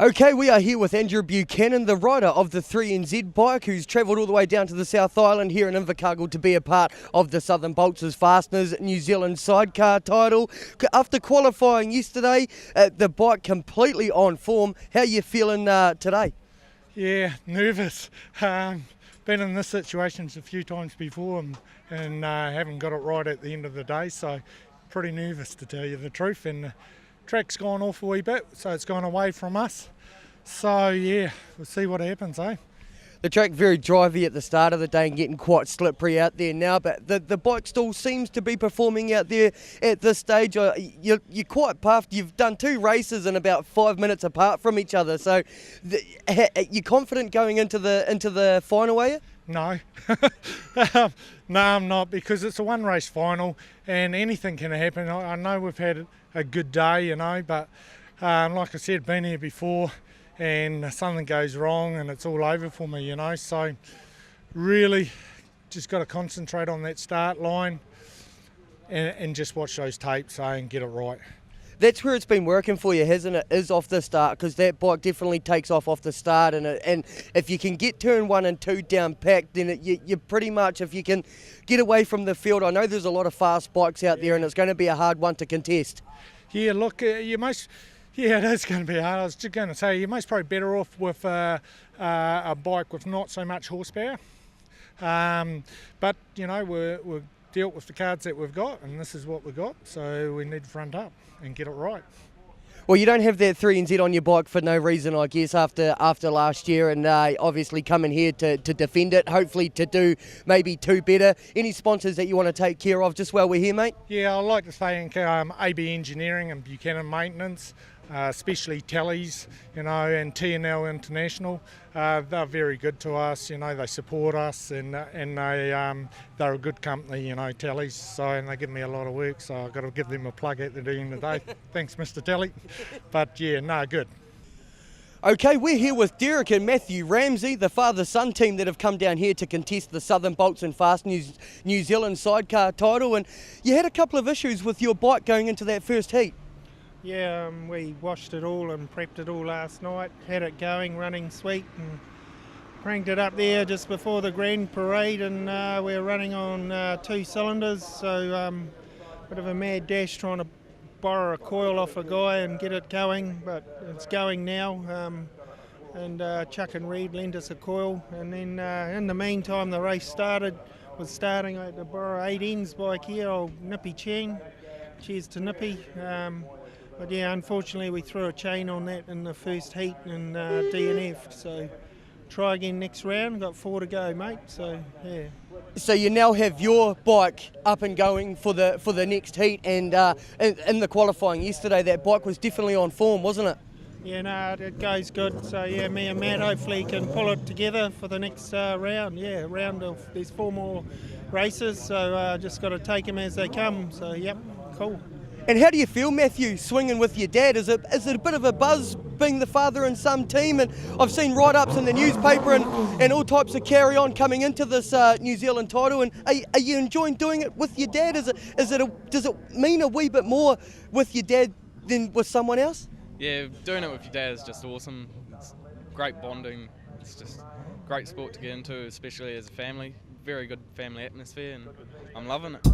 Okay, we are here with Andrew Buchanan, the rider of the 3NZ bike, who's travelled all the way down to the South Island here in Invercargill to be a part of the Southern Bolts' Fasteners New Zealand Sidecar title. After qualifying yesterday, the bike completely on form. How are you feeling today? Yeah, nervous. Been in this situation a few times before and haven't got it right at the end of the day, so pretty nervous to tell you the truth. And the track's gone off a wee bit, so it's gone away from us. So yeah, we'll see what happens, eh? The track very drivey at the start of the day and getting quite slippery out there now, but the bike still seems to be performing out there at this stage. You're quite puffed. You've done two races in about 5 minutes apart from each other, so you're confident going into the final, are you? No. No, I'm not, because it's a one race final and anything can happen. I know we've had a good day, you know, but like I said, been here before and something goes wrong and it's all over for me, you know. So really just got to concentrate on that start line and just watch those tapes and get it right. That's where it's been working for you, hasn't it? Is off the start, because that bike definitely takes off the start, and if you can get turn 1 and 2 down packed, then you pretty much, if you can get away from the field. I know there's a lot of fast bikes out there, and it's going to be a hard one to contest. Yeah, look, it is going to be hard. I was just going to say, you're most probably better off with a bike with not so much horsepower. But, you know, we're dealt with the cards that we've got, and this is what we've got, so we need to front up and get it right. Well, you don't have that 3NZ on your bike for no reason, I guess, after last year, and obviously coming here to defend it, hopefully to do maybe two better. Any sponsors that you want to take care of just while we're here, mate? Yeah, I'd like to thank AB Engineering and Buchanan Maintenance, especially Telly's, you know, and TNL International. They're very good to us, you know, they support us, and they're a good company, you know, Telly's, so, and they give me a lot of work, so I've got to give them a plug at the end of the day. Thanks, Mr. Telly. But yeah, no, good. Okay, we're here with Derek and Matthew Ramsey, the father-son team that have come down here to contest the Southern Bolts and Fasteners New Zealand Sidecar title, and you had a couple of issues with your bike going into that first heat. Yeah, we washed it all and prepped it all last night, had it going, running sweet, and cranked it up there just before the grand parade, and we're running on 2 cylinders, so bit of a mad dash trying to borrow a coil off a guy and get it going, but it's going now, and Chuck and Reed lent us a coil, and then in the meantime the race was starting. I had to borrow 8 ends bike here, old Nippy Chang, cheers to Nippy. But yeah, unfortunately we threw a chain on that in the first heat and DNF'd, so try again next round. Got 4 to go, mate, so yeah. So you now have your bike up and going for the next heat, and in the qualifying yesterday that bike was definitely on form, wasn't it? Yeah, no, it goes good, so yeah, me and Matt hopefully can pull it together for the next round. Yeah, there's 4 more races, so just got to take them as they come, so yep, cool. And how do you feel, Matthew, swinging with your dad? Is it a bit of a buzz being the father and son team? And I've seen write-ups in the newspaper and all types of carry-on coming into this New Zealand title. And are you enjoying doing it with your dad? Does it mean a wee bit more with your dad than with someone else? Yeah, doing it with your dad is just awesome. It's great bonding. It's just great sport to get into, especially as a family. Very good family atmosphere, and I'm loving it.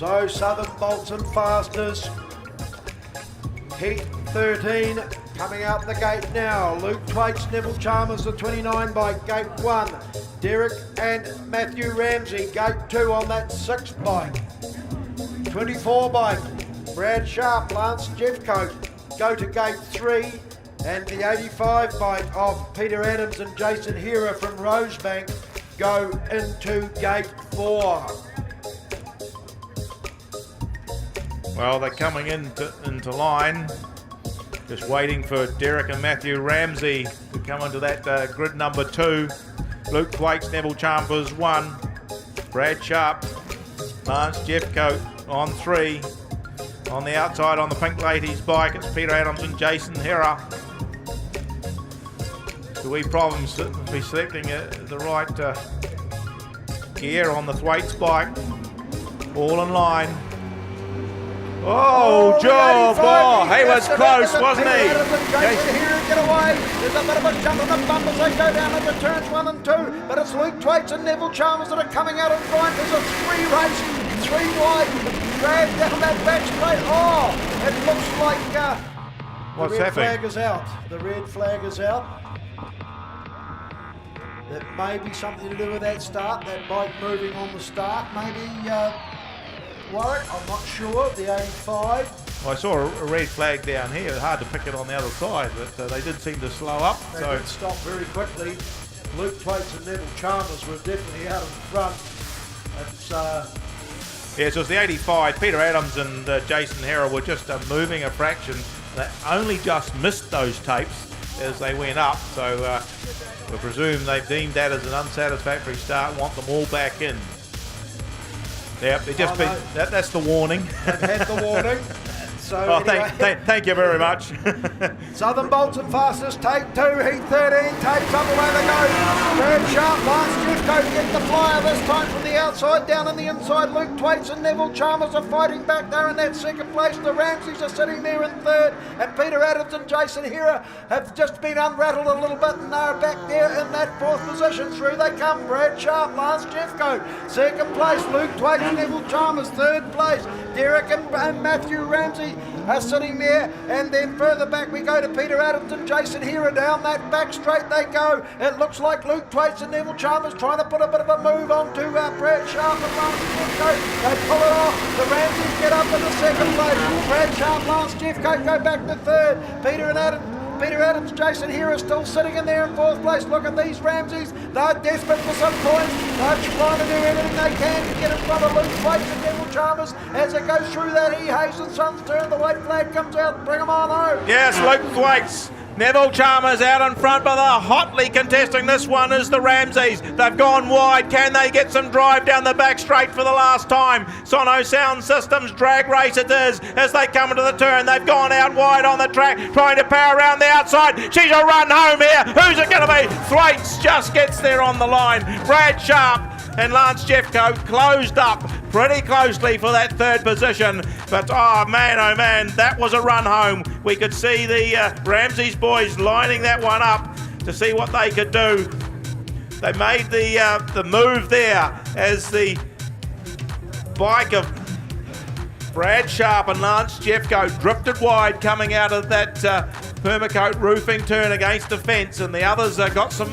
So Southern Bolton Fasters, heat 13, coming out the gate now. Luke Twaits, Neville Chalmers, the 29 bike, gate 1. Derek and Matthew Ramsey, gate 2 on that 6 bike. 24 bike, Brad Sharp, Lance Jeffcoat, go to gate 3. And the 85 bike of Peter Adams and Jason Hera from Rosebank go into gate 4. Well, they're coming into line. Just waiting for Derek and Matthew Ramsey to come into that grid number 2. Luke Thwaites, Neville Chalmers 1. Brad Sharp, Lance Jeffcoat on 3. On the outside on the Pink Ladies bike, it's Peter Adams and Jason Hera. The wee problems be selecting the right gear on the Thwaites bike. All in line. Oh, Joe! Oh, he was close, wasn't he? Jason Hera get away. There's a bit of a jump on the bump as they go down into turns 1 and 2. But it's Luke Thwaites and Neville Chalmers that are coming out in front. There's a 3 race, 3 wide. Drag down that back straight. Oh, it looks like What's the red happening? flag is out. The red flag is out. That may be something to do with that start, that bike moving on the start. Maybe Warwick, I'm not sure. The 85. Well, I saw a red flag down here. It's hard to pick it on the other side, but they did seem to slow up. They So did stop very quickly. Luke Thwaites and Neville Chalmers were definitely out in front. It's yeah, so it's the 85. Peter Adams and Jason Hera were just moving a fraction. They only just missed those tapes as they went up. So we presume they've deemed that as an unsatisfactory start, want them all back in. Yep, they've just been, that's the warning. they've had the warning. So anyway, thank you very much. Southern Bolton Fastest, tape 2, heat 13, tapes up away they go. Brad Sharp, Lance Jeffcoat get the flyer this time from the outside, down on the inside. Luke Thwaites and Neville Chalmers are fighting back there in that second place. The Ramseys are sitting there in third, and Peter Adams and Jason Hera have just been unrattled a little bit and they're back there in that 4th position. Through they come, Brad Sharp, Lance Jeffcoat, second place. Luke Thwaites and Neville Chalmers, 3rd place. Derek and Matthew Ramsey are sitting there, and then further back we go to Peter Adams and Jason Hera. Down that back straight they go. It looks like Luke Thwaites and Neville Chalmers trying to put a bit of a move on to Brad Sharp and Lance Jeffcoat. They pull it off. The Ramseys get up in the 2nd place. Brad Sharp, Lance Jeffcoat go back to 3rd. Peter Adams, Jason Hera still sitting in there in 4th place. Look at these Ramseys. They're desperate for some points. They're trying to do everything they can to get in front of Luke Thwaites and Neville Chalmers as it goes through that E. Hayes and Sons turn. The white flag comes out. Bring them on home. Yes, Luke Thwaites. Neville Chalmers out in front, but they're hotly contesting this one is the Ramseys. They've gone wide. Can they get some drive down the back straight for the last time? Sono Sound Systems drag race it is as they come into the turn. They've gone out wide on the track, trying to power around the outside. She's a run home here. Who's it going to be? Thwaites just gets there on the line. Brad Sharp and Lance Jeffcoat closed up pretty closely for that 3rd position. But oh man, that was a run home. We could see the Ramsey's boys lining that one up to see what they could do. They made the move there as the bike of Brad Sharp and Lance Jeffcoat drifted wide coming out of that Permacoat roofing turn against the fence, and the others got some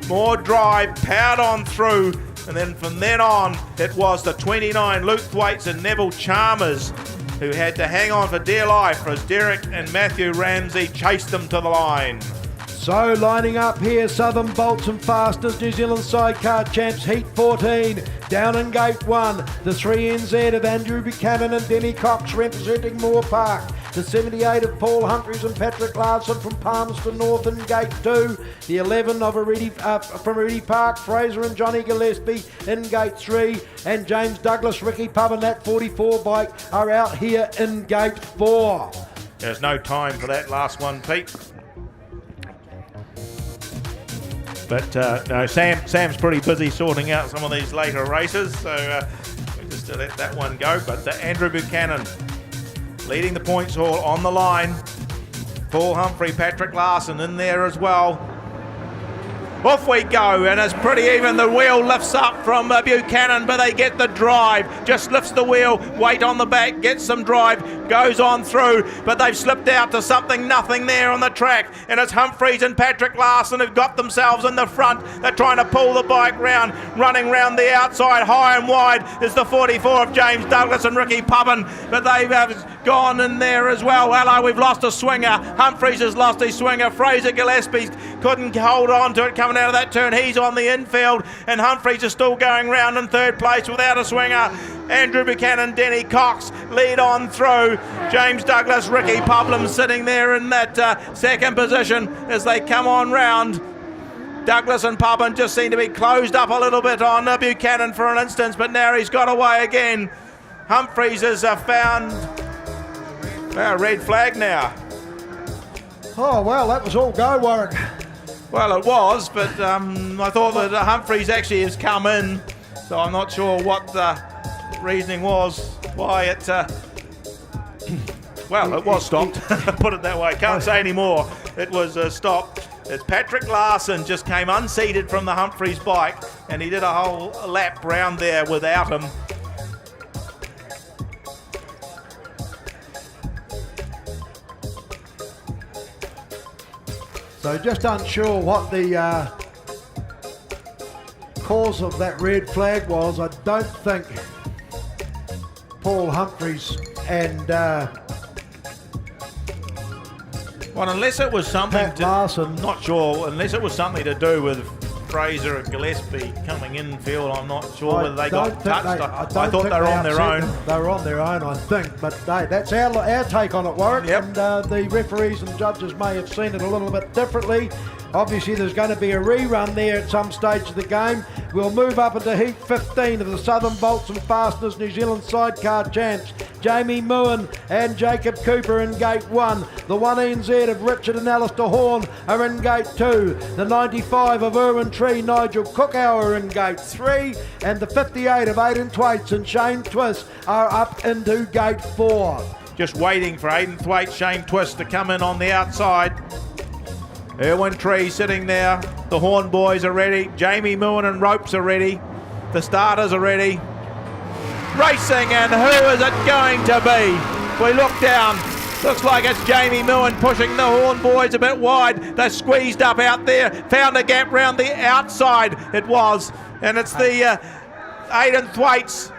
more drive, powered on through. And then from then on, it was the 29 Luke Thwaites and Neville Chalmers who had to hang on for dear life as Derek and Matthew Ramsey chased them to the line. So lining up here, Southern Bolton Fastest, New Zealand Sidecar Champs, Heat 14. Down in Gate 1, the 3NZ of Andrew Buchanan and Denny Cox representing Moore Park. The 78 of Paul Humphreys and Patrick Larson from Palmerston North in Gate 2. The 11 of Oreti, from Oreti Park, Fraser and Johnny Gillespie in Gate 3. And James Douglas, Ricky Pub and that 44 bike are out here in Gate 4. There's no time for that last one, Pete. But no, Sam's pretty busy sorting out some of these later races, so we just let that one go. But Andrew Buchanan leading the points haul on the line. Paul Humphrey, Patrick Larson in there as well. Off we go, and it's pretty even. The wheel lifts up from Buchanan, but they get the drive. Just lifts the wheel, weight on the back, gets some drive, goes on through, but they've slipped out to nothing there on the track, and it's Humphreys and Patrick Larson who've got themselves in the front. They're trying to pull the bike round, running round the outside. High and wide is the 44 of James Douglas and Ricky Pubbin, but they've gone in there as well. Hello, we've lost a swinger. Humphreys has lost his swinger. Fraser Gillespie couldn't hold on to it coming out of that turn. He's on the infield, and Humphreys is still going round in third place without a swinger. Andrew Buchanan, Denny Cox lead on through. James Douglas, Ricky Publin sitting there in that second position as they come on round. Douglas and Pubbin just seem to be closed up a little bit on Buchanan for an instance, but now he's got away again. Humphreys has found a red flag now. Oh, well, that was all go, Warwick. Well, it was, but I thought that Humphreys actually has come in, so I'm not sure what the reasoning was, why it... well, it was stopped, put it that way. Can't say any more. It was stopped. It's Patrick Larson just came unseated from the Humphreys bike, and he did a whole lap round there without him. So just unsure what the cause of that red flag was. I don't think Paul Humphreys and well, unless it was something Pat Larson, not sure, unless it was something to do with Fraser and Gillespie coming in field, I'm not sure whether they got touched. I thought they were on their own. They were on their own, I think. But that's our take on it, Warwick. Yep. And the referees and judges may have seen it a little bit differently. Obviously, there's going to be a rerun there at some stage of the game. We'll move up into Heat 15 of the Southern Bolts and Fasteners New Zealand Sidecar Champs. Jamie Moon and Jacob Cooper in Gate 1. The 1NZ of Richard and Alistair Horn are in Gate 2. The 95 of Irwin Tree, Nigel Cookhour are in Gate 3. And the 58 of Aidan Thwaites and Shane Twist are up into Gate 4. Just waiting for Aidan Thwaites, Shane Twist to come in on the outside. Irwin Tree sitting there. The Horn boys are ready. Jamie Moon and Ropes are ready. The starters are ready. Racing, and who is it going to be? We look down. Looks like it's Jamie Moon pushing the Horn boys a bit wide. They're squeezed up out there. Found a gap round the outside. It was. And it's the Aidan Thwaites.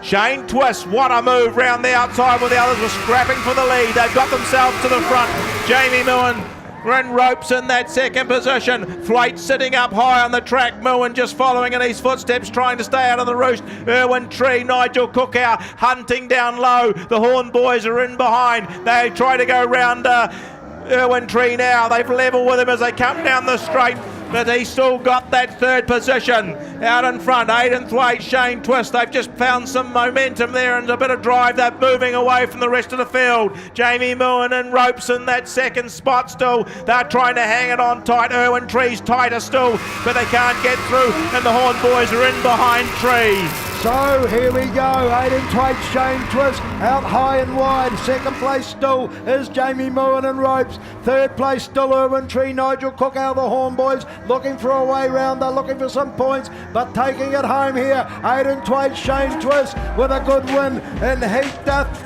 Shane Twist, what a move round the outside where the others were scrapping for the lead. They've got themselves to the front. Jamie Moon and Ropes in that second position. Thwaites sitting up high on the track. Moon just following in his footsteps, trying to stay out of the roost. Irwin Tree, Nigel Cookhour hunting down low. The Horn boys are in behind. They try to go round Irwin Tree now. They've level with him as they come down the straight, but he's still got that third position. Out in front, Aidan Thwaites, Shane Twist. They've just found some momentum there and a bit of drive. They're moving away from the rest of the field. Jamie Moon and Ropes in that second spot still. They're trying to hang it on tight. Irwin Tree's tighter still, but they can't get through, and the Horn boys are in behind Tree. So here we go, Aidan Thwaites, Shane Twist, out high and wide. Second place still is Jamie Moon and Ropes. Third place still Irwin Tree, Nigel Cookhour, the Horn boys, looking for a way round. They're looking for some points, but taking it home here, Aidan Thwaites, Shane Twist with a good win in Heat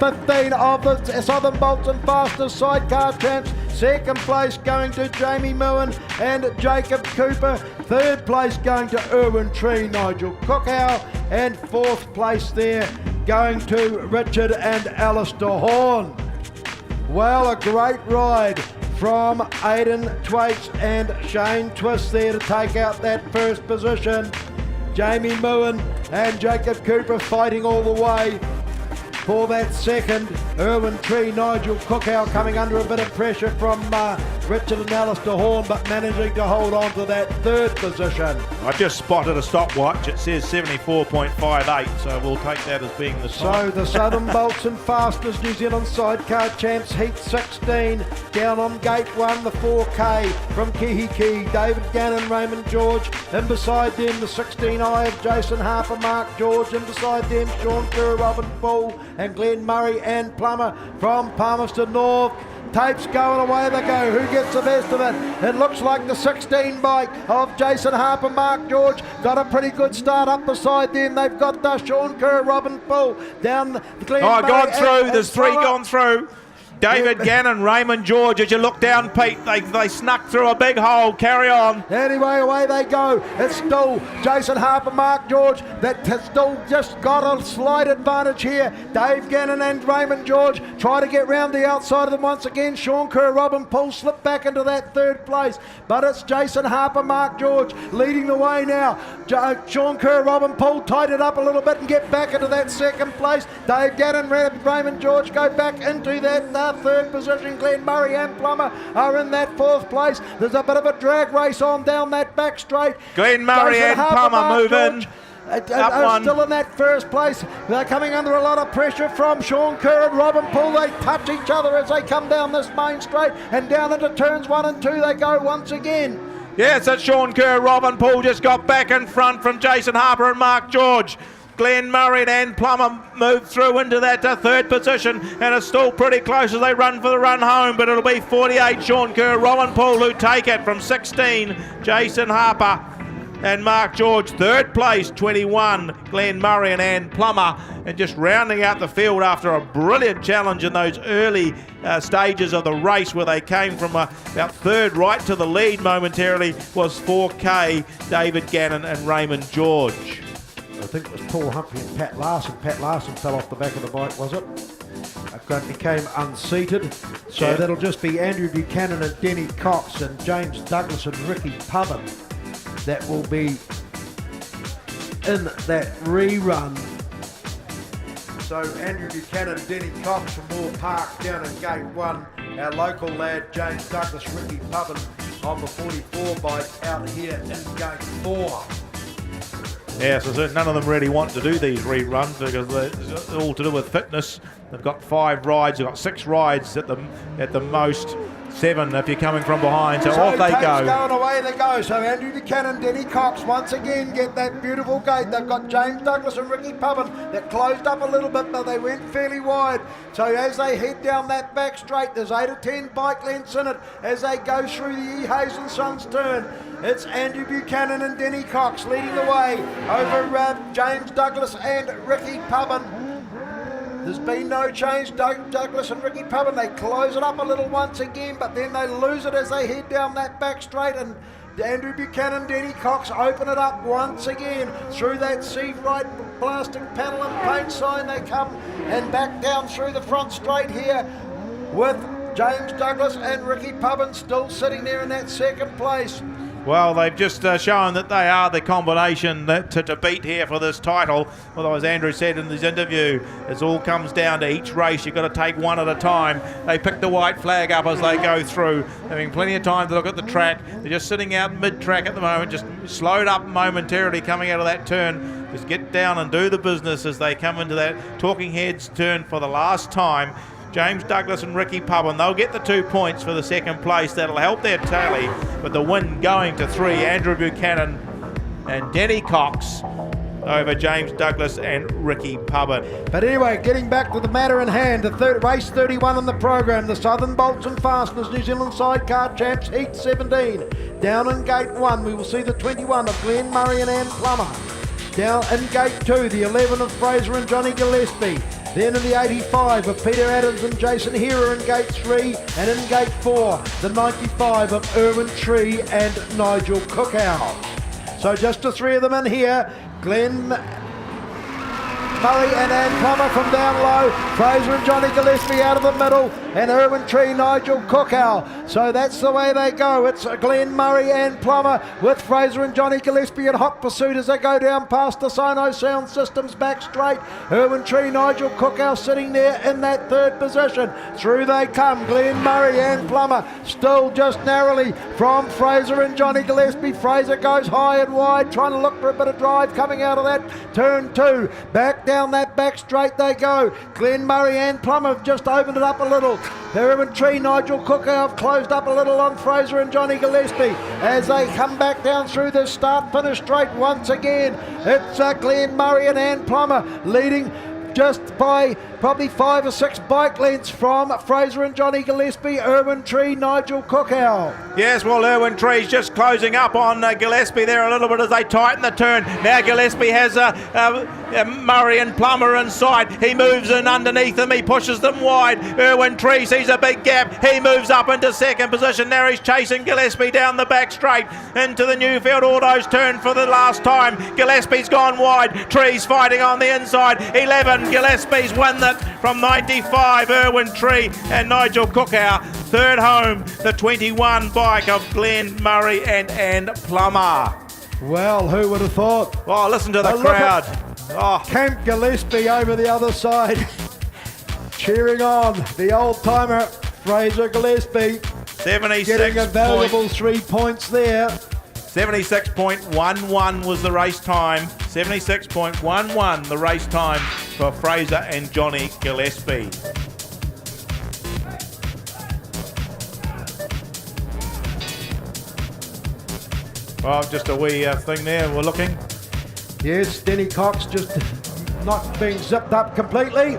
15 of the Southern Bolts and Fasteners Sidecar Champs. Second place going to Jamie Moon and Jacob Cooper. Third place going to Irwin Tree, Nigel Cookhour. And fourth place there going to Richard and Alistair Horn. Well, a great ride from Aidan Thwaites and Shane Twist there to take out that first position. Jamie Moon and Jacob Cooper fighting all the way for that second. Irwin Tree, Nigel Cookhour coming under a bit of pressure from Richard and Alistair Horn, but managing to hold on to that third position. I just spotted a stopwatch. It says 74.58, so we'll take that as being the time. So the Southern Bolts and Fasteners New Zealand Sidecar Champs Heat 16, down on Gate 1, the 4K from Kihiki, David Gannon, Raymond George, and beside them the 16I of Jason Harper, Mark George, and beside them Sean Kerr, Robin Bull, and Glenn Murray and Plummer from Palmerston North. Tapes going away they go. Who gets the best of it? It looks like the 16 bike of Jason Harper, Mark George. Got a pretty good start up beside them. They've got Sean Kerr, Robin Bull down the Glen Oh, Murray gone through. and There's three Plummer. gone through. David Gannon, Raymond George. As you look down, Pete, they snuck through a big hole. Carry on. Anyway, away they go. It's still Jason Harper, Mark George that has still just got a slight advantage here. Dave Gannon and Raymond George try to get round the outside of them once again. Sean Kerr, Robin Poole slip back into that third place. But it's Jason Harper, Mark George leading the way now. Sean Kerr, Robin Poole tied it up a little bit and get back into that second place. Dave Gannon, Raymond George go back into that third position. Glen Murray and Plummer are in that fourth place. There's a bit of a drag race on down that back straight. Glen Murray Jason and Harper, Plummer Mark moving. George, Up are one. still in that first place. They're coming under a lot of pressure from Sean Kerr and Robin Poole. They touch each other as they come down this main straight, and down into turns 1 and 2 they go once again. Yes, it's Sean Kerr. Robin Poole just got back in front from Jason Harper and Mark George. Glen Murray and Plummer move through into that third position, and it's still pretty close as they run for the run home, but it'll be 48 Sean Kerr, Robin Poole who take it from 16 Jason Harper and Mark George. Third place 21 Glen Murray and Ann Plummer, and just rounding out the field after a brilliant challenge in those early stages of the race where they came from about third right to the lead momentarily was 4K David Gannon and Raymond George. I think it was Paul Humphrey and Pat Larson. Pat Larson fell off the back of the bike, was it? Became unseated. So Yeah. that'll just be Andrew Buchanan and Denny Cox and James Douglas and Ricky Pubbin that will be in that rerun. So Andrew Buchanan, Denny Cox from Moore Park down in Gate 1. Our local lad James Douglas, Ricky Pubbin on the 44 bike out here in Gate 4. Yeah, so none of them really want to do these reruns because it's all to do with fitness. They've got 5 rides, they've got 6 rides at the most, 7 if you're coming from behind, so off they go. Going away they go. So Andrew Buchanan, Denny Cox once again get that beautiful gate. They've got James Douglas and Ricky Pubbin that closed up a little bit, but they went fairly wide. So as they head down that back straight, there's 8 or 10 bike lengths in it as they go through the E. Hayes and Sons turn. It's Andrew Buchanan and Denny Cox leading the way over James Douglas and Ricky Pubbin. There's been no change. Douglas and Ricky Pubbin, they close it up a little once again, but then they lose it as they head down that back straight, and Andrew Buchanan, Denny Cox open it up once again through that seed right plastic panel and paint sign. They come and back down through the front straight here with James Douglas and Ricky Pubbin still sitting there in that second place. Well, they've just shown that they are the combination to beat here for this title. Although, as Andrew said in his interview, it all comes down to each race. You've got to take one at a time. They pick the white flag up as they go through, having plenty of time to look at the track. They're just sitting out mid-track at the moment, just slowed up momentarily coming out of that turn. Just get down and do the business as they come into that Talking Heads turn for the last time. James Douglas and Ricky Pubbin, they'll get the 2 points for the second place. That'll help their tally, but the win going to 3, Andrew Buchanan and Denny Cox over James Douglas and Ricky Pubbin. But anyway, getting back to the matter in hand, the race 31 in the program, the Southern Bolts and Fasteners New Zealand Sidecar Champs Heat 17. Down in Gate 1, we will see the 21 of Glen Murray and Ann Plummer. Down in Gate 2, the 11 of Fraser and Johnny Gillespie. Then in the 85 of Peter Adams and Jason Herer in Gate 3, and in Gate 4, the 95 of Erwin Tree and Nigel Cookow. So just the 3 of them in here. Glen Murray and Ann Plummer from down low, Fraser and Johnny Gillespie out of the middle, and Erwin Tree, Nigel Cookow. So that's the way they go. It's Glen Murray and Plummer with Fraser and Johnny Gillespie in hot pursuit as they go down past the Sono Sound Systems back straight. Erwin Tree, Nigel Cookow sitting there in that third position. Through they come, Glen Murray and Plummer still just narrowly from Fraser and Johnny Gillespie. Fraser goes high and wide trying to look for a bit of drive coming out of that turn 2. Back down that back straight they go. Glen Murray and Plummer have just opened it up a little. Erwin Tree, Nigel Cookow have closed up a little on Fraser and Johnny Gillespie as they come back down through the start-finish straight once again. It's Glen Murray and Ann Plummer leading just by probably 5 or 6 bike lengths from Fraser and Johnny Gillespie, Erwin Tree, Nigel Cookow. Yes, well, Erwin Tree's just closing up on Gillespie there a little bit as they tighten the turn. Now Gillespie has Murray and Plummer inside. He moves in underneath them. He pushes them wide. Erwin Tree sees a big gap. He moves up into second position. Now he's chasing Gillespie down the back straight into the Newfield Autos turn for the last time. Gillespie's gone wide. Tree's fighting on the inside. 11. Gillespie's won that from 95. Erwin Tree and Nigel Cookow. Third home, the 21 bike of Glenn Murray and Plummer. Well, who would have thought? Oh, listen to the Look crowd. at Oh, Camp Gillespie over the other side, cheering on the old-timer Fraser Gillespie, 76 getting a valuable 3 points there. 76.11 was the race time. 76.11 the race time for Fraser and Johnny Gillespie. Oh, just a wee thing there, we're looking. Yes, Denny Cox just not being zipped up completely.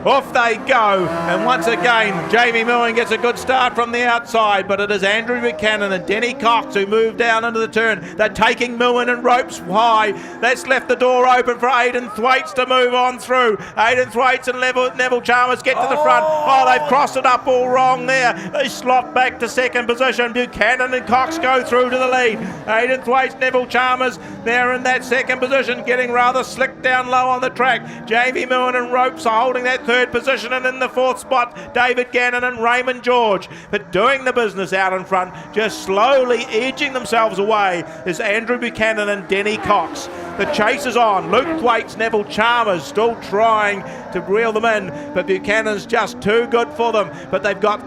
Off they go, and once again, Jamie Millen gets a good start from the outside, but it is Andrew Buchanan and Denny Cox who move down into the turn. They're taking Millen and Ropes high. That's left the door open for Aidan Thwaites to move on through. Aidan Thwaites and Neville Chalmers get to the front. Oh, they've crossed it up all wrong there. They slot back to second position. Buchanan and Cox go through to the lead. Aidan Thwaites, Neville Chalmers, they're in that second position, getting rather slick down low on the track. Jamie Millen and Ropes are holding that third position, and in the fourth spot, David Gannon and Raymond George. But doing the business out in front, just slowly edging themselves away, is Andrew Buchanan and Denny Cox. The chase is on. Luke Thwaites, Neville Chalmers still trying to reel them in, but Buchanan's just too good for them. But they've got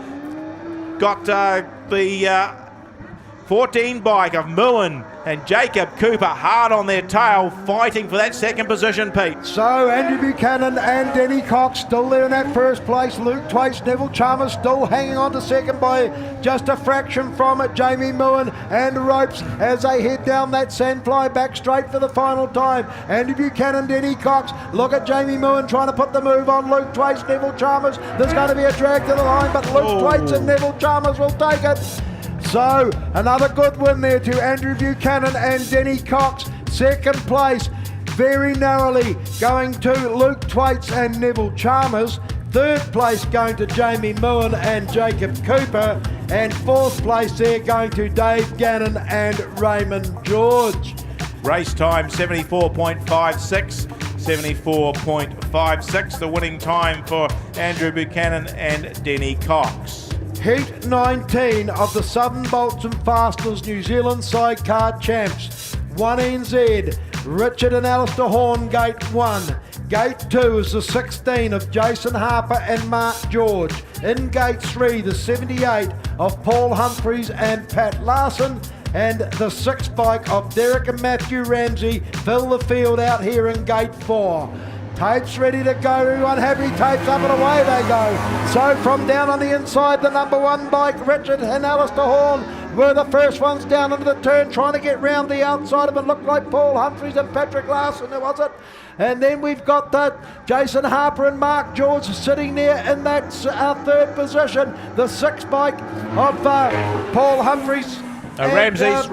the 14 bike of Millen and Jacob Cooper hard on their tail, fighting for that second position, Pete. So Andrew Buchanan and Denny Cox still there in that first place. Luke Thwaites, Neville Chalmers still hanging on to second by just a fraction from it. Jamie Millen and Ropes as they head down that sandfly back straight for the final time. Andrew Buchanan, Denny Cox. Look at Jamie Millen trying to put the move on Luke Thwaites, Neville Chalmers. There's going to be a drag to the line, but Luke Thwaites and Neville Chalmers will take it. So, another good win there to Andrew Buchanan and Denny Cox. Second place, very narrowly, going to Luke Thwaites and Neville Chalmers. Third place going to Jamie Millen and Jacob Cooper. And fourth place there going to Dave Gannon and Raymond George. Race time 74.56. 74.56, the winning time for Andrew Buchanan and Denny Cox. Heat 19 of the Southern Bolts and Fasteners New Zealand Sidecar Champs. 1 NZ, Richard and Alistair Horn, Gate 1. Gate 2 is the 16 of Jason Harper and Mark George. In Gate 3, the 78 of Paul Humphreys and Pat Larson. And the 6 bike of Derek and Matthew Ramsey fill the field out here in Gate 4. Tapes ready to go, everyone happy, tapes up and away they go. So from down on the inside, the number 1 bike, Richard and Alistair Horn were the first ones down into the turn, trying to get round the outside of it. Looked like Paul Humphreys and Patrick Larson, was it? And then we've got that Jason Harper and Mark George sitting there in that third position. The 6 bike of Paul Humphreys. Ramsey's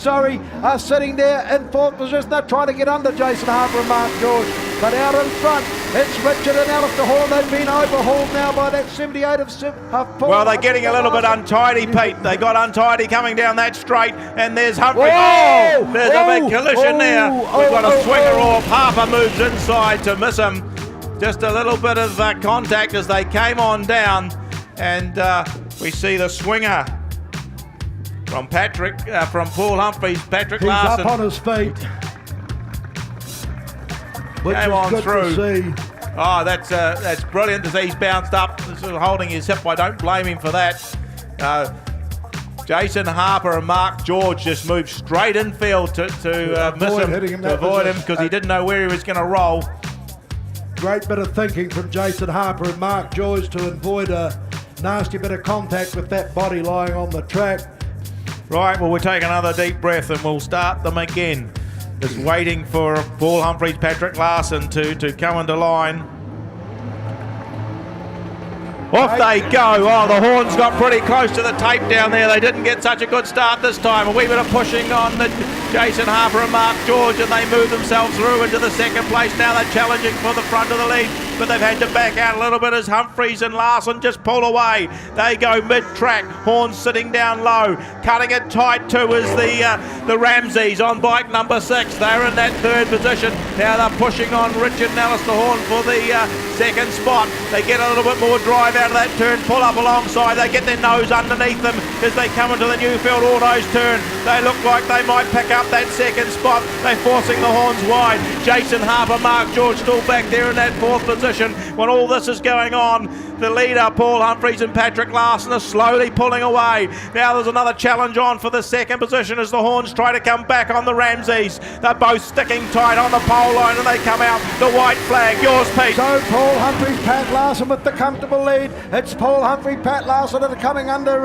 are sitting there in fourth position. They're trying to get under Jason Harper and Mark George. But out in front, it's Richard and Alistair Horn. They've been overhauled now by that 78 of Paul. Well, they're getting a little bit untidy, Pete. They got untidy coming down that straight, and there's Humphrey. Whoa! There's a big collision there. We've got a swinger off. Harper moves inside to miss him. Just a little bit of contact as they came on down, and we see the swinger from Paul Humphreys, Patrick Larson. He's up on his feet. Which Came is on good through. to see. Oh, that's brilliant to see. He's bounced up, sort of holding his hip. I don't blame him for that. Jason Harper and Mark George just moved straight infield to miss him, to avoid him, because he didn't know where he was going to roll. Great bit of thinking from Jason Harper and Mark George to avoid a nasty bit of contact with that body lying on the track. Right, well, we'll take another deep breath and we'll start them again. Just waiting for Paul Humphreys, Patrick Larson to come into line. Off they go. Oh, the horns got pretty close to the tape down there. They didn't get such a good start this time. A wee bit of pushing on the Jason Harper and Mark George, and they move themselves through into the second place. Now they're challenging for the front of the lead, but they've had to back out a little bit as Humphreys and Larson just pull away. They go mid-track. Horns sitting down low. Cutting it tight too is the Ramseys on bike number 6. They're in that third position. Now they're pushing on Richard and Alistair Horn for the second spot. They get a little bit more drive out of that turn, pull up alongside. They get their nose underneath them as they come into the Newfield Autos turn. They look like they might pick up that second spot. They're forcing the horns wide. Jason Harper, Mark George still back there in that fourth position. When all this is going on, the leader, Paul Humphreys and Patrick Larson, are slowly pulling away. Now there's another challenge on for the second position as the horns try to come back on the Ramseys. They're both sticking tight on the pole line and they come out. The white flag, yours, Pete. So Paul Humphrey, Pat Larson with the comfortable lead. It's Paul Humphrey, Pat Larson that are coming under...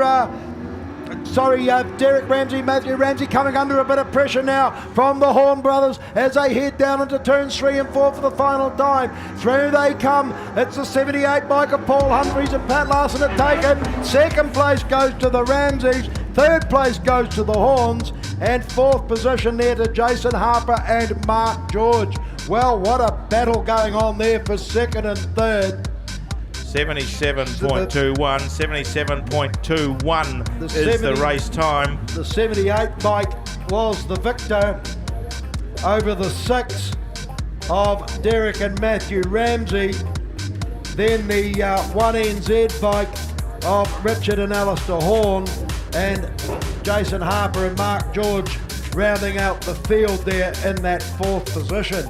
Derek Ramsey, Matthew Ramsey coming under a bit of pressure now from the Horn brothers as they head down into turns 3 and 4 for the final time. Through they come. It's the 78 bike of Paul Humphreys and Pat Larson have taken. Second place goes to the Ramseys. Third place goes to the Horns. And fourth position there to Jason Harper and Mark George. Well, what a battle going on there for second and third. 77.21, 77.21 is the race time. The 78 bike was the victor over the 6 of Derek and Matthew Ramsey. Then the 1NZ bike of Richard and Alistair Horn, and Jason Harper and Mark George rounding out the field there in that fourth position.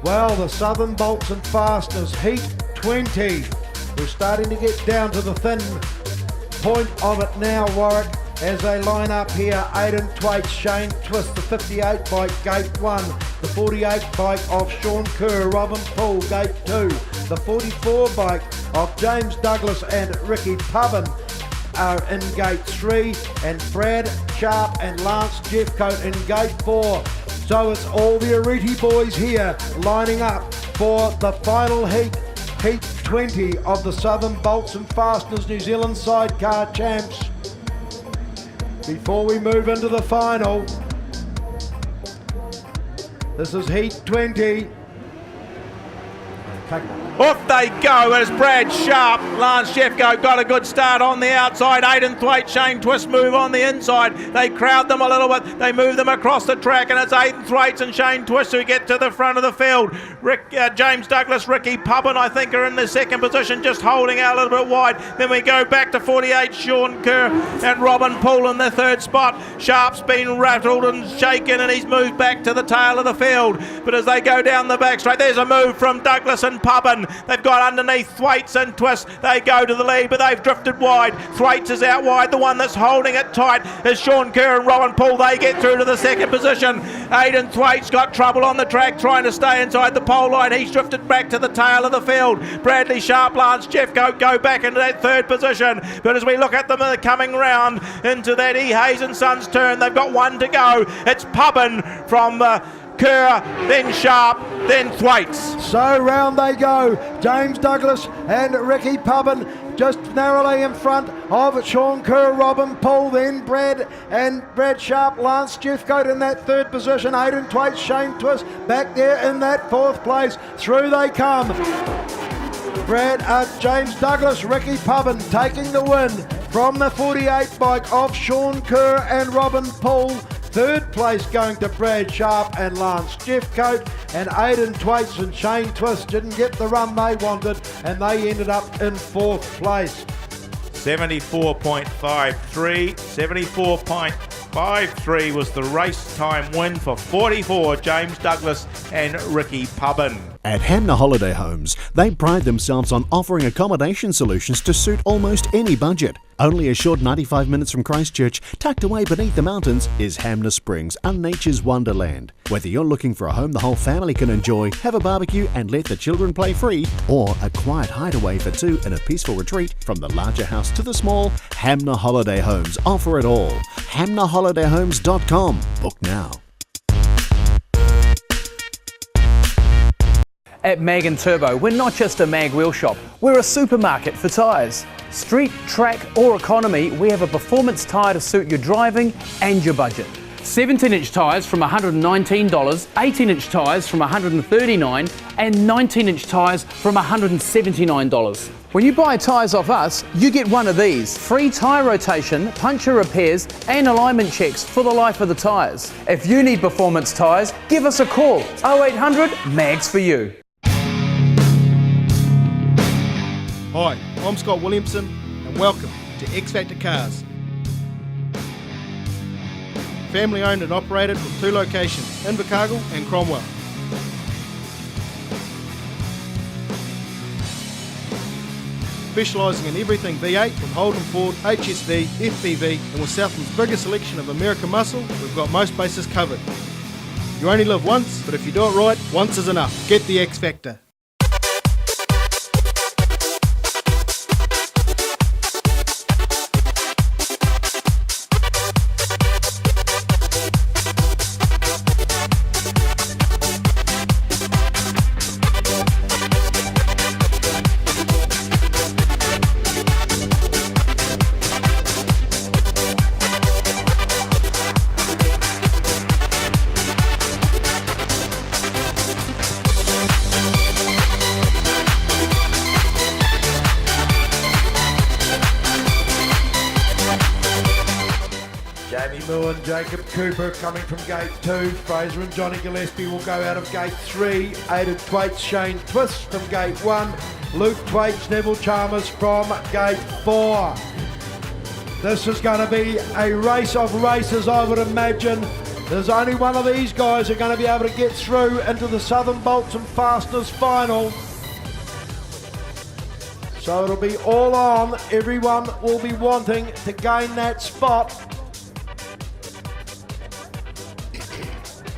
Well, the Southern Bolts and Fasteners Heat 20. We're starting to get down to the thin point of it now, Warwick, as they line up here. Aidan Thwaites, Shane Twist, the 58 bike, gate 1. The 48 bike of Sean Kerr, Robin Poole, gate 2. The 44 bike of James Douglas and Ricky Pubbin are in gate 3. And Brad Sharp and Lance Jeffcoat in gate 4. So it's all the Oreti boys here lining up for the final heat. Heat 20 of the Southern Bolts and Fasteners New Zealand Sidecar Champs. Before we move into the final, this is Heat 20. Off they go as Brad Sharp, Lance Jeffco got a good start on the outside. Aidan Thwaite, Shane Twist move on the inside. They crowd them a little bit. They move them across the track, and it's Aidan Thwaites and Shane Twist who get to the front of the field. James Douglas, Ricky Pubbin, I think, are in the second position, just holding out a little bit wide. Then we go back to 48, Sean Kerr and Robin Poole in the third spot. Sharp's been rattled and shaken, and he's moved back to the tail of the field. But as they go down the back straight, there's a move from Douglas and Pubbin. They've got underneath Thwaites and Twist. They go to the lead, but they've drifted wide. Thwaites is out wide. The one that's holding it tight is Sean Kerr and Robin Poole. They get through to the second position. Aidan Thwaites got trouble on the track trying to stay inside the pole line. He's drifted back to the tail of the field. Bradley Sharp, Lance Jeffco go back into that third position. But as we look at them coming round into that E. Hayes and Sons turn, they've got one to go. It's Pubbin from Kerr, then Sharp, then Thwaites. So round they go. James Douglas and Ricky Pubbin just narrowly in front of Sean Kerr, Robin Poole, then Brad Sharp, Lance Jeffcoat in that third position. Aidan Thwaites, Shane Twist back there in that fourth place. Through they come. James Douglas, Ricky Pubbin taking the win from the 48 bike of Sean Kerr and Robin Poole. Third place going to Brad Sharp and Lance Jeffcoat, and Aidan Thwaites and Shane Twist didn't get the run they wanted, and they ended up in fourth place. 74.53, 74.53 was the race time win for 44, James Douglas and Ricky Pubbin. At Hamner Holiday Homes, they pride themselves on offering accommodation solutions to suit almost any budget. Only a short 95 minutes from Christchurch, tucked away beneath the mountains, is Hamner Springs, a nature's wonderland. Whether you're looking for a home the whole family can enjoy, have a barbecue and let the children play free, or a quiet hideaway for two in a peaceful retreat, from the larger house to the small, Hamner Holiday Homes offer it all. HamnerHolidayHomes.com. Book now. At Mag & Turbo, we're not just a mag wheel shop, we're a supermarket for tyres. Street, track or economy, we have a performance tyre to suit your driving and your budget. 17-inch tyres from $119, 18-inch tyres from $139 and 19-inch tyres from $179. When you buy tyres off us, you get one of these. Free tyre rotation, puncture repairs and alignment checks for the life of the tyres. If you need performance tyres, give us a call. 0800 MAGS for you. Hi, I'm Scott Williamson and welcome to X Factor Cars. Family owned and operated from 2 locations, Invercargill and Cromwell. Specialising in everything V8 from Holden Ford, HSV, FPV and with Southland's biggest selection of American muscle, we've got most bases covered. You only live once, but if you do it right, once is enough. Get the X Factor. Jacob Cooper coming from gate 2. Fraser and Johnny Gillespie will go out of gate 3. Aidan Thwaites, Shane Twist from gate 1. Luke Thwaites, Neville Chalmers from gate 4. This is going to be a race of races, I would imagine. There's only one of these guys who are going to be able to get through into the Southern Bolts and Fasteners final. So it'll be all on. Everyone will be wanting to gain that spot.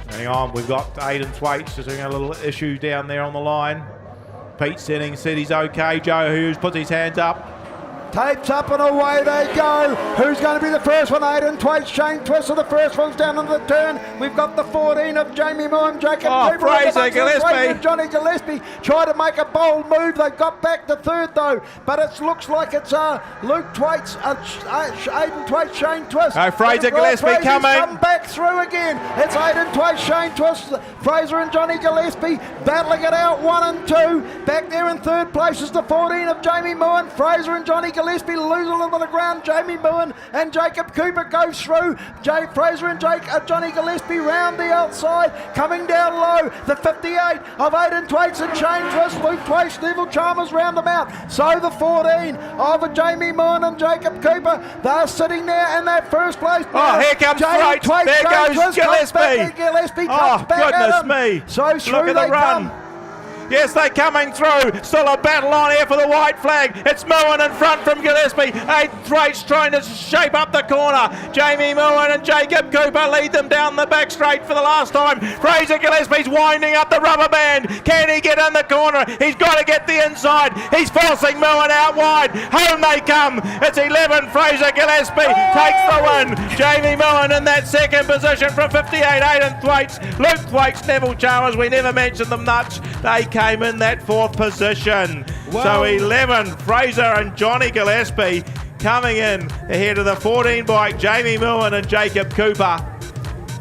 Hang on, we've got Aidan Thwaites just having a little issue down there on the line. Pete Sennings said he's okay. Joe Hughes puts his hands up. Tapes up and away they go. Who's going to be the first one? Aidan Thwaites, Shane Twist are the first ones down into the turn. We've got the 14 of Jamie Moore and Jacob Cooper. Fraser Gillespie. Johnny Gillespie tried to make a bold move. They got back to third though, but it looks like it's Luke Thwaites, Aidan Thwaites, Shane Twist. Fraser Gillespie coming. Come back through again. It's Aidan Thwaites, Shane Twist, Fraser and Johnny Gillespie battling it out 1 and 2. Back there in third place is the 14 of Jamie Moore and Fraser and Johnny Gillespie lose a little the ground. Jamie Moore and Jacob Cooper goes through. Fraser and Johnny Gillespie round the outside, coming down low. The 58 of Aidan Thwaites and Shane Twist, Luke Thwaites, Neville Chalmers round them out. So the 14 of Jamie Moore and Jacob Cooper, they're sitting there in that first place. Oh, here comes Thwaites. There goes Gillespie. Oh, goodness me. So through look at the run. Come. Yes, they're coming through. Still a battle on here for the white flag. It's Moen in front from Gillespie. Aidan Thwaites trying to shape up the corner. Jamie Moen and Jacob Cooper lead them down the back straight for the last time. Fraser Gillespie's winding up the rubber band. Can he get in the corner? He's got to get the inside. He's forcing Moen out wide. Home they come. It's 11. Fraser Gillespie takes the win. Jamie Moen in that second position from 58. Aidan Thwaites, Luke Thwaites, Neville Chalmers. We never mentioned them much. They came in that fourth position. So 11, Fraser and Johnny Gillespie coming in ahead of the 14 bike, Jamie Moen and Jacob Cooper.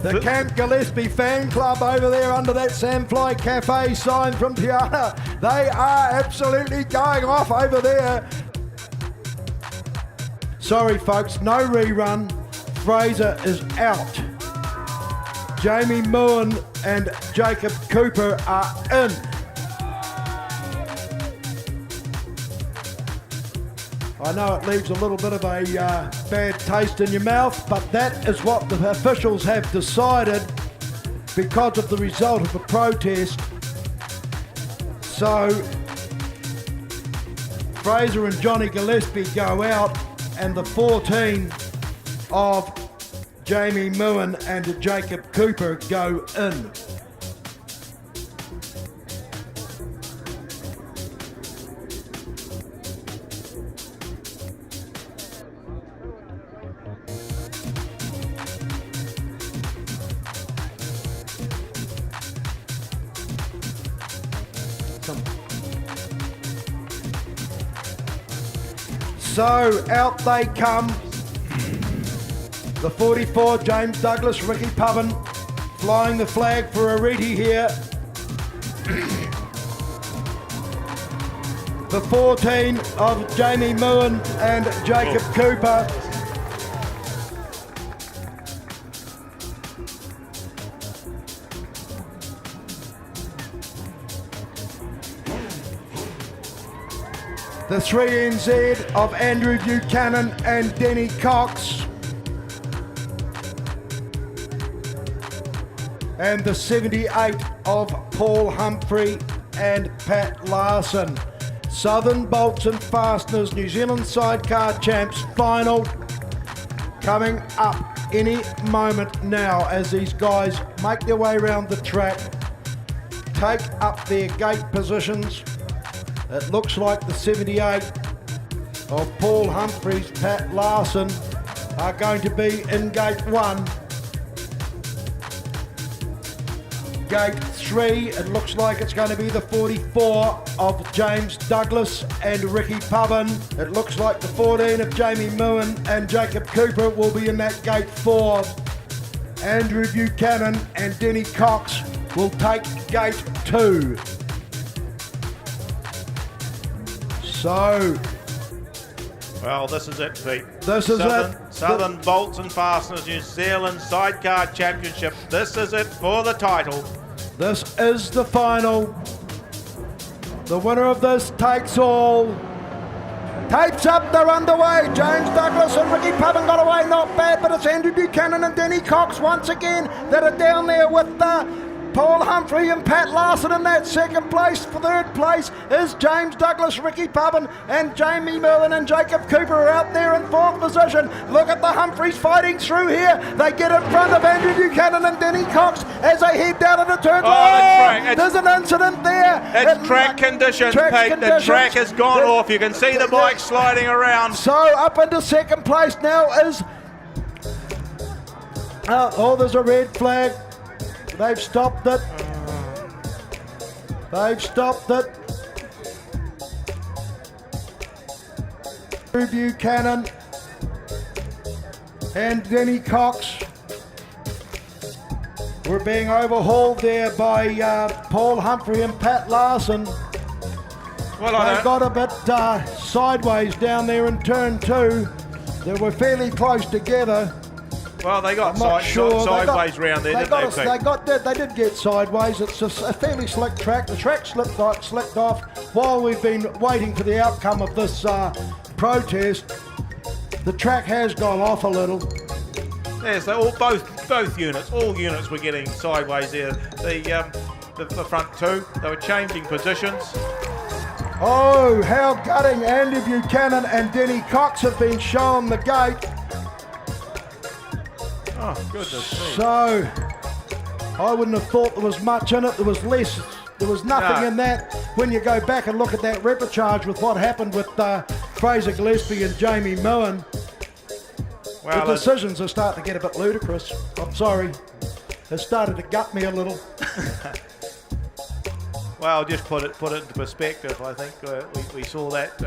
The Camp Gillespie fan club over there under that Sandfly Cafe sign from Tiana. They are absolutely going off over there. Sorry folks, no rerun. Fraser is out. Jamie Moen and Jacob Cooper are in. I know it leaves a little bit of a bad taste in your mouth, but that is what the officials have decided because of the result of the protest. So Fraser and Johnny Gillespie go out and the 14 of Jamie Moen and Jacob Cooper go in. So out they come. The 44, James Douglas, Ricky Pubbin, flying the flag for Oreti here. The 14 of Jamie Moon and Jacob Cooper. The 3 NZ of Andrew Buchanan and Denny Cox. And the 78 of Paul Humphrey and Pat Larson. Southern Bolts and Fasteners New Zealand Sidecar Champs final coming up any moment now as these guys make their way around the track, take up their gate positions. It looks like the 78 of Paul Humphreys, Pat Larson are going to be in gate 1. Gate 3, it looks like it's going to be the 44 of James Douglas and Ricky Pubbin. It looks like the 14 of Jamie Moon and Jacob Cooper will be in that gate 4. Andrew Buchanan and Denny Cox will take gate 2. So, well, this is it, Pete. This is it. Southern Bolts and Fasteners New Zealand Sidecar Championship. This is it for the title. This is the final. The winner of this takes all. Tapes up, they're underway. James Douglas and Ricky Pubbin got away, not bad, but it's Andrew Buchanan and Denny Cox once again that are down there with Paul Humphrey and Pat Larson in that second place. For third place is James Douglas, Ricky Pubbin and Jamie Merlin and Jacob Cooper are out there in fourth position. Look at the Humphreys fighting through here. They get in front of Andrew Buchanan and Denny Cox as they head down into turn. There's an incident there. It's track conditions, Pete. The track has gone off. You can see the bike sliding around. So up into second place now is... there's a red flag. They've stopped it. They've stopped it. Buchanan and Denny Cox were being overhauled there by Paul Humphrey and Pat Larson. Well, they got a bit sideways down there in turn 2. They were fairly close together. Well, they got sideways round there, didn't they? They did get sideways. It's a fairly slick track. The track slipped off while we've been waiting for the outcome of this protest. The track has gone off a little. Yes, both units, all units were getting sideways there. The front 2, they were changing positions. Oh, how gutting! Andy Buchanan and Denny Cox have been shown the gate. Oh, goodness me. So, I wouldn't have thought there was much in it. There was less. There was nothing in that. When you go back and look at that reportage with what happened with Fraser Gillespie and Jamie Moen, the decisions are starting to get a bit ludicrous. I'm sorry. It started to gut me a little. Well, just put it into perspective. I think we saw that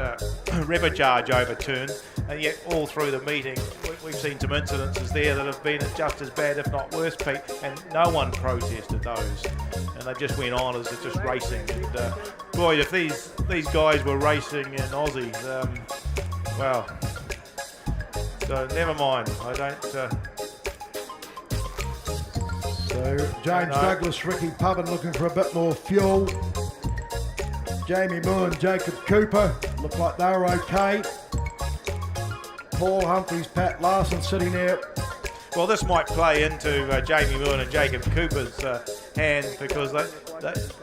reportage overturned, and yet all through the meeting we've seen some incidences there that have been just as bad, if not worse, Pete, and no one protested those, and they just went on as just racing. And boy, if these guys were racing in Aussie, well, so never mind. I don't. So James Douglas, Ricky Pubbin looking for a bit more fuel. Jamie Moore and Jacob Cooper look like they were okay. Paul Humphreys, Pat Larson sitting there. Well, this might play into Jamie Moore and Jacob Cooper's hands because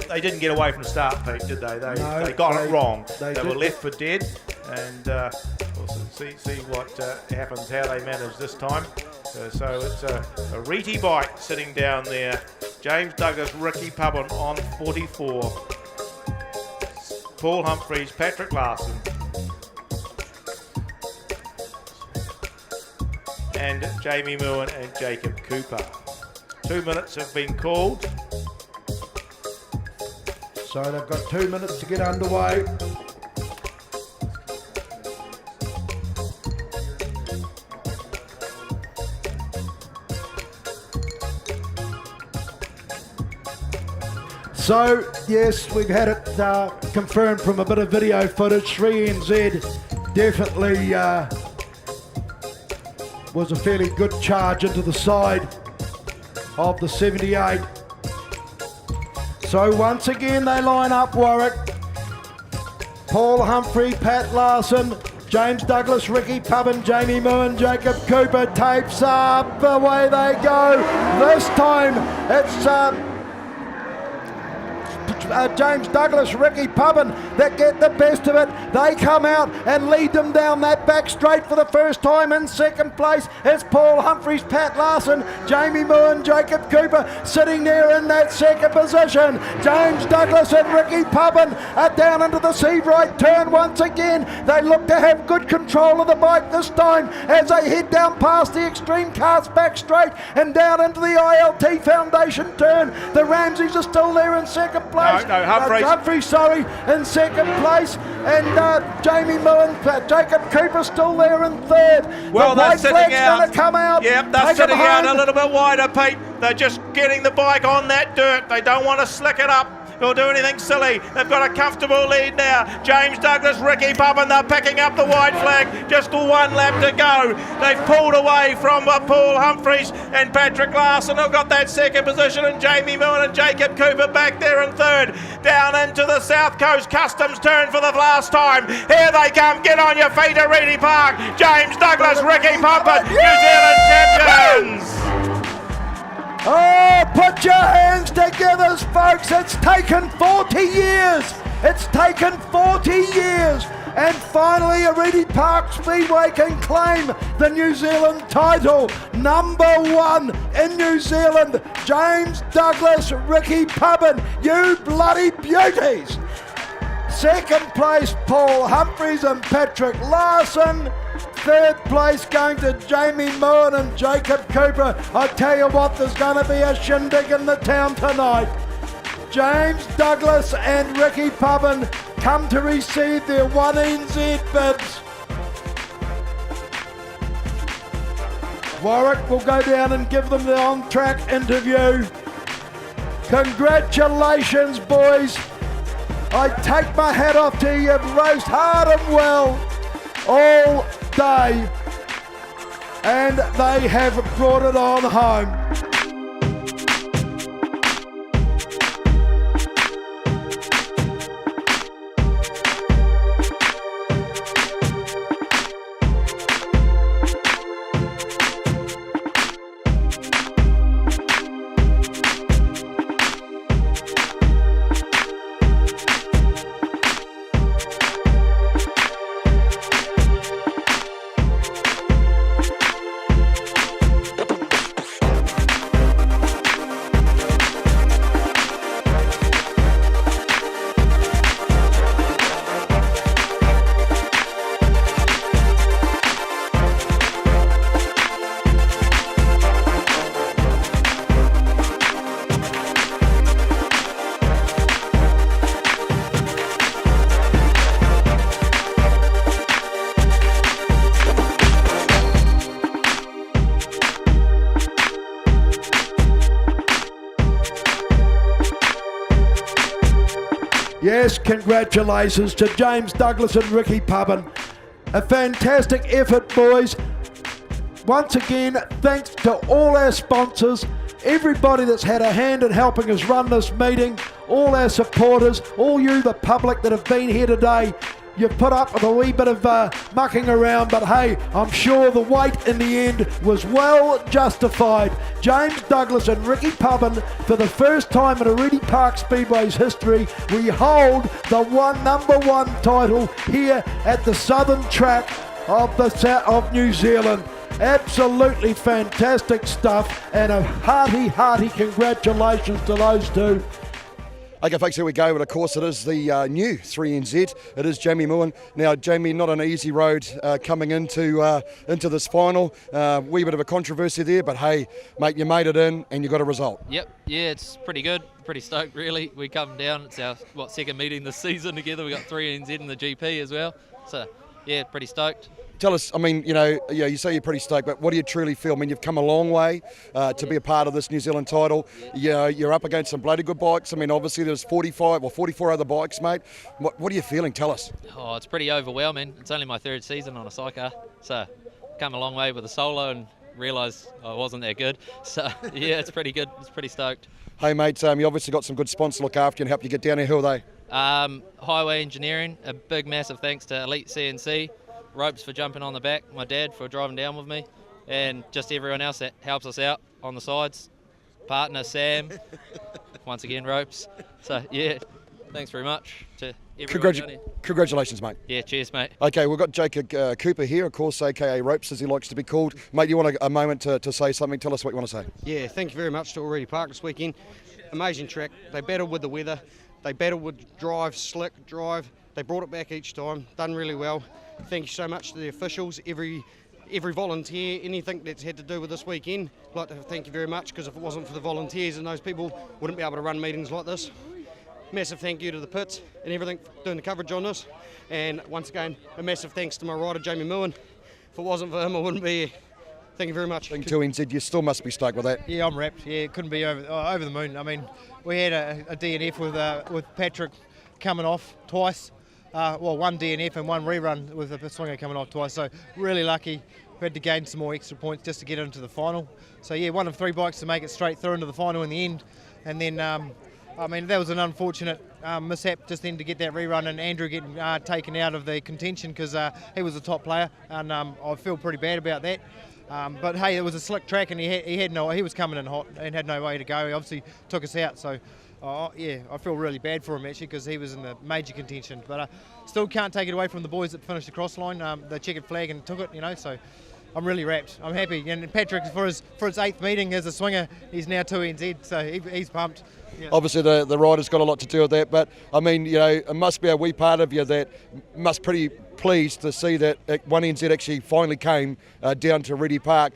they didn't get away from the start, Pete, did they? They got it wrong. They were left for dead, and we'll see what happens, how they manage this time. So it's a Oreti bike sitting down there. James Douglas, Ricky Pubbin on 44. Paul Humphreys, Patrick Larson. And Jamie Moore and Jacob Cooper. 2 minutes have been called. So they've got 2 minutes to get underway. So, yes, we've had it confirmed from a bit of video footage. 3NZ definitely was a fairly good charge into the side of the 78. So once again they line up, Warwick. Paul Humphrey, Pat Larson, James Douglas, Ricky Pubbin, Jamie Moon, Jacob Cooper, tapes up, away they go. This time it's James Douglas, Ricky Pubbin that get the best of it. They come out and lead them down that back straight for the first time. In second place it's Paul Humphreys, Pat Larson, Jamie Moore and Jacob Cooper sitting there in that second position. James Douglas and Ricky Pubbin are down into the seed right turn once again. They look to have good control of the bike this time as they head down past the Extreme Cars back straight and down into the ILT Foundation turn. The Ramseys are still there in second place. No, Humphreys. Sorry, in second place, and Jamie Millen, Jacob Cooper still there in third. Well, the they're white sitting flag's out. Going to come out. Yep, they're sitting out a little bit wider, Pete. They're just getting the bike on that dirt. They don't want to slick it up or do anything silly. They've got a comfortable lead now. James Douglas, Ricky Pubbin, they're picking up the white flag. Just one lap to go. They've pulled away from Paul Humphreys and Patrick Larson, who've got that second position, and Jamie Millen and Jacob Cooper back there in third. Down into the South Coast Customs turn for the last time. Here they come. Get on your feet, Oreti Park. James Douglas, Ricky Pubbin, New Zealand champions. Oh, put your hands together, folks. It's taken 40 years. It's taken 40 years. And finally, Oreti Park Speedway can claim the New Zealand title. Number one in New Zealand, James Douglas, Ricky Pubbin, you bloody beauties. Second place, Paul Humphreys and Patrick Larson. Third place going to Jamie Moore and Jacob Cooper. I tell you what, there's going to be a shindig in the town tonight. James Douglas and Ricky Pubbin come to receive their 1NZ bibs. Warwick will go down and give them the on-track interview. Congratulations, boys. I take my hat off to you. You've raced hard and well all day, and they have brought it on home. Yes, congratulations to James Douglas and Ricky Pubbin. A fantastic effort, boys. Once again, thanks to all our sponsors, everybody that's had a hand in helping us run this meeting, all our supporters, all you, the public that have been here today. You've put up with a wee bit of mucking around, but hey, I'm sure the wait in the end was well justified. James Douglas and Ricky Pubbin, for the first time in Oreti Park Speedway's history, we hold the number one title here at the southern track of New Zealand. Absolutely fantastic stuff, and a hearty congratulations to those two. Okay, folks, here we go. But of course, it is the new 3NZ. It is Jamie Moore. Now, Jamie, not an easy road coming into this final. Wee bit of a controversy there, but hey, mate, you made it in and you got a result. Yep, yeah, it's pretty good. Pretty stoked, really. We come down. It's our second meeting this season together. We got 3NZ in the GP as well. So yeah, pretty stoked. Tell us, I mean, you say you're pretty stoked, but what do you truly feel? I mean, you've come a long way to be a part of this New Zealand title. You're up against some bloody good bikes. I mean, obviously there's 44 other bikes, mate. What are you feeling? Tell us. Oh, it's pretty overwhelming. It's only my 3rd season on a Sidecar, so come a long way with a solo and realised I wasn't that good. So yeah, it's pretty good. It's pretty stoked. Hey, mate, you obviously got some good sponsors to look after you and help you get down here. Who are they? Highway Engineering, a big massive thanks to Elite CNC, Ropes for jumping on the back, my dad for driving down with me, and just everyone else that helps us out on the sides. Partner Sam, once again Ropes. So yeah, thanks very much to everyone down here. Congratulations, mate. Yeah, cheers, mate. Okay, we've got Jacob Cooper here, of course, aka Ropes, as he likes to be called. Mate, you want a moment to say something? Tell us what you want to say. Yeah, thank you very much to Oreti Park this weekend. Amazing track. They battled with the weather. They battled with slick drive. They brought it back each time. Done really well. Thank you so much to the officials, every volunteer, anything that's had to do with this weekend. I'd like to thank you very much, because if it wasn't for the volunteers and those people, wouldn't be able to run meetings like this. Massive thank you to the pits and everything for doing the coverage on this. And once again, a massive thanks to my rider, Jamie Moen. If it wasn't for him, I wouldn't be here. Thank you very much. Thing 2NZ, you still must be stoked with that. Yeah, I'm wrapped. Yeah, couldn't be over the moon. I mean, we had a DNF with Patrick coming off twice. One DNF and one rerun with the swinger coming off twice. So really lucky. We had to gain some more extra points just to get into the final. So yeah, one of 3 bikes to make it straight through into the final in the end. And then, I mean, that was an unfortunate mishap just then to get that rerun and Andrew getting taken out of the contention because he was a top player, and I feel pretty bad about that. But hey, it was a slick track, and he was coming in hot and had no way to go. He obviously took us out, so yeah, I feel really bad for him actually because he was in the major contention. But still can't take it away from the boys that finished the cross line. They checkered flag and took it, so I'm really wrapped. I'm happy. And Patrick, for his 8th meeting as a swinger, he's now 2NZ, so he's pumped. Yeah. Obviously, the rider's got a lot to do with that, but I mean, it must be a wee part of you that must pretty pleased to see that 1NZ actually finally came down to Oreti Park.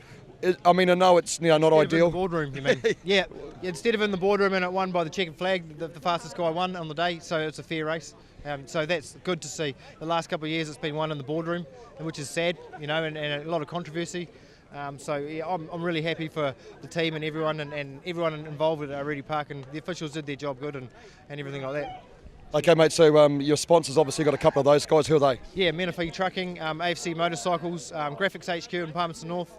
I mean, I know it's not ideal. In the boardroom, you mean? Yeah. Instead of in the boardroom and it won by the checkered flag, the fastest guy won on the day, so it's a fair race. So that's good to see. The last couple of years it's been won in the boardroom, which is sad, and a lot of controversy. So yeah, I'm really happy for the team and everyone and everyone involved at Oreti Park, and the officials did their job good and everything like that. Okay, mate, so your sponsors obviously got a couple of those guys. Who are they? Yeah, Menifee Trucking, AFC Motorcycles, Graphics HQ in Palmerston North.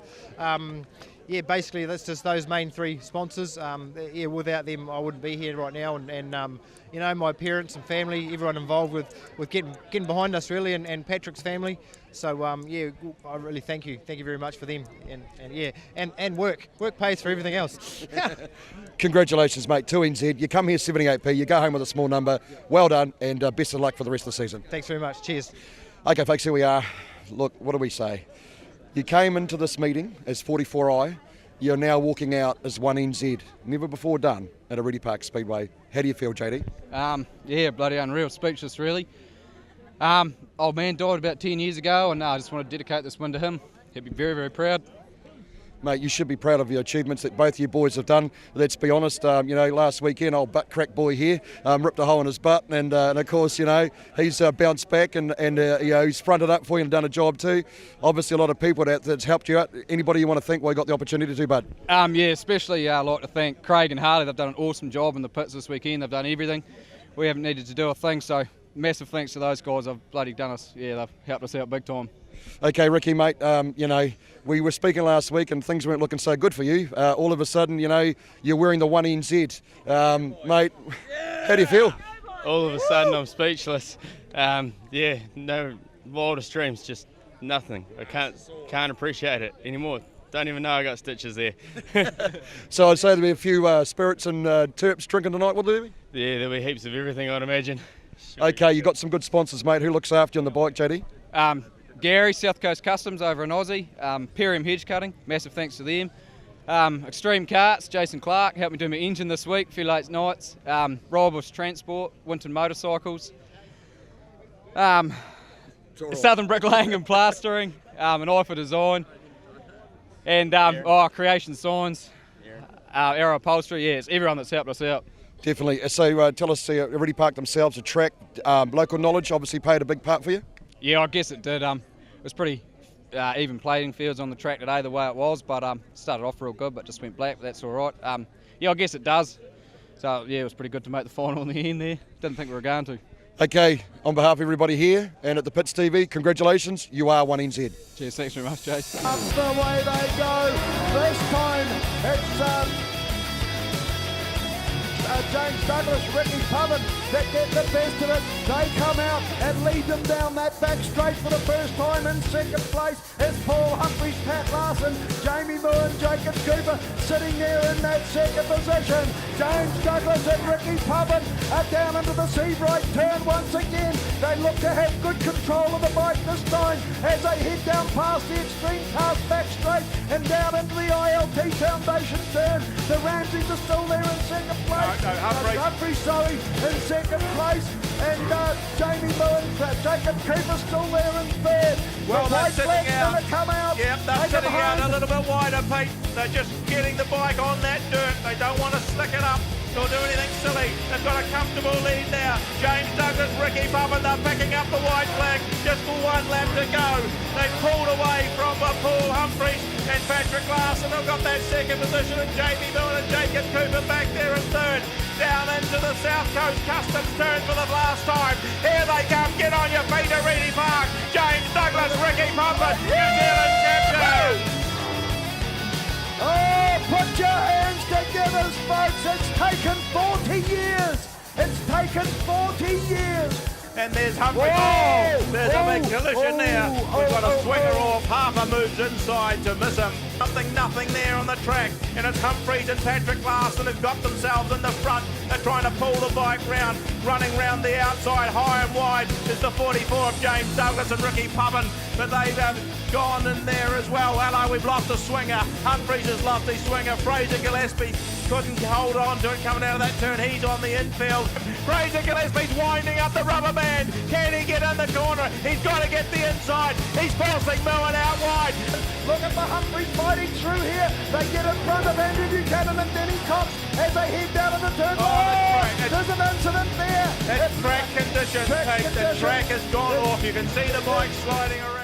Yeah, basically that's just those main 3 sponsors. Yeah, without them I wouldn't be here right now, and my parents and family, everyone involved with getting behind us really, and Patrick's family. So yeah, I really thank you very much for them, and work pays for everything else. Congratulations, mate. 2NZ, you come here 78p, you go home with a small number. Well done, and best of luck for the rest of the season. Thanks very much. Cheers. Okay, folks, here we are. Look, what do we say? You came into this meeting as 44i. You're now walking out as 1NZ. Never before done at Oreti Park Speedway. How do you feel, JD? Yeah, bloody unreal. Speechless, really. Old man died about 10 years ago, and I just want to dedicate this one to him. He'd be very, very proud. Mate, you should be proud of your achievements that both you boys have done. Let's be honest, last weekend, old butt crack boy here ripped a hole in his butt, and of course, he's bounced back and he's fronted up for you and done a job too. Obviously, a lot of people that's helped you out. Anybody you want to thank while you got the opportunity to, bud? Yeah, especially I'd like to thank Craig and Harley. They've done an awesome job in the pits this weekend. They've done everything. We haven't needed to do a thing, so massive thanks to those guys. They've bloody done us. Yeah, they've helped us out big time. Okay, Ricky, mate, we were speaking last week and things weren't looking so good for you. All of a sudden, you're wearing the 1NZ. Mate, how do you feel? All of a sudden, I'm speechless. Yeah, no wildest dreams, just nothing. I can't appreciate it anymore. Don't even know I got stitches there. So I'd say there'll be a few spirits and terps drinking tonight, will there be? Yeah, there'll be heaps of everything, I'd imagine. Okay, you got some good sponsors, mate. Who looks after you on the bike, JD? Gary, South Coast Customs over in Aussie, Perium Hedge Cutting, massive thanks to them. Extreme Carts, Jason Clark, helped me do my engine this week, a few late nights. Royal Transport, Winton Motorcycles. Southern Bricklaying and Plastering, an eye for design. And Creation Signs, Aero Upholstery, yes, everyone that's helped us out. Definitely. So tell us, Oreti Park themselves, a track, local knowledge obviously played a big part for you? Yeah, I guess it did. It was pretty even playing fields on the track today, the way it was, but started off real good, but just went black, but that's all right. Yeah, I guess it does. So, yeah, it was pretty good to make the final in the end there. Didn't think we were going to. Okay, on behalf of everybody here and at the Pits TV, congratulations, you are 1NZ. Cheers, thanks very much, Jace. Up the way they go. This time it's James Douglas, Ricky Pubbin that get the best of it. They come out and lead them down that back straight for the first time. In second place is Paul Humphries, Pat Larson, Jamie Moore and Jacob Cooper sitting there in that second position. James Douglas and Ricky Pubbin are down into the Seabright turn once again. They look to have good control of the bike this time as they head down past the extreme pass back straight and down into the ILT Foundation turn. The Ramseys are still there in second place. Humphries, in second place, and Jamie Moore and Jacob Cooper still there in third. Well, they're sitting out. Come out. Yep, they're sitting out a little bit wider, Pete. They're just getting the bike on that dirt. They don't want to slick it up or do anything silly. They've got a comfortable lead now. James Douglas, Ricky Pubbin, they're picking up the white flag just for one lap to go. They've pulled away from Paul Humphries and Patrick Larson. They've got that second position, and Jamie Moore and Jacob Cooper back there in third. Down into the South Coast Customs turn for the last time. Here they come. Get on your feet, Oreti Park. James Douglas, Ricky Pubbin, New Zealand champions. Oh, put your hands together, folks. It's taken 40 years. It's taken 40 years. And there's Humphries. Oh, there's a big collision there. We've got a swinger off. Harper moves inside to miss him. Nothing there on the track. And it's Humphries and Patrick Larson who've got themselves in the front. They're trying to pull the bike round. Running round the outside, high and wide, is the 44 of James Douglas and Ricky Pubbin. But they've gone in there as well. Hello, we've lost a swinger. Humphries has lost his swinger. Fraser Gillespie couldn't hold on to it coming out of that turn. He's on the infield. Fraser Gillespie's winding up the rubber band. Can he get in the corner? He's got to get the inside. He's forcing Moen out wide. Look at the Humphries fighting through here. They get in front of Andrew Buchanan and Denny Cox as they head down to the turn. There's an incident there. It's track conditions. The track has gone off. You can see the bike sliding around.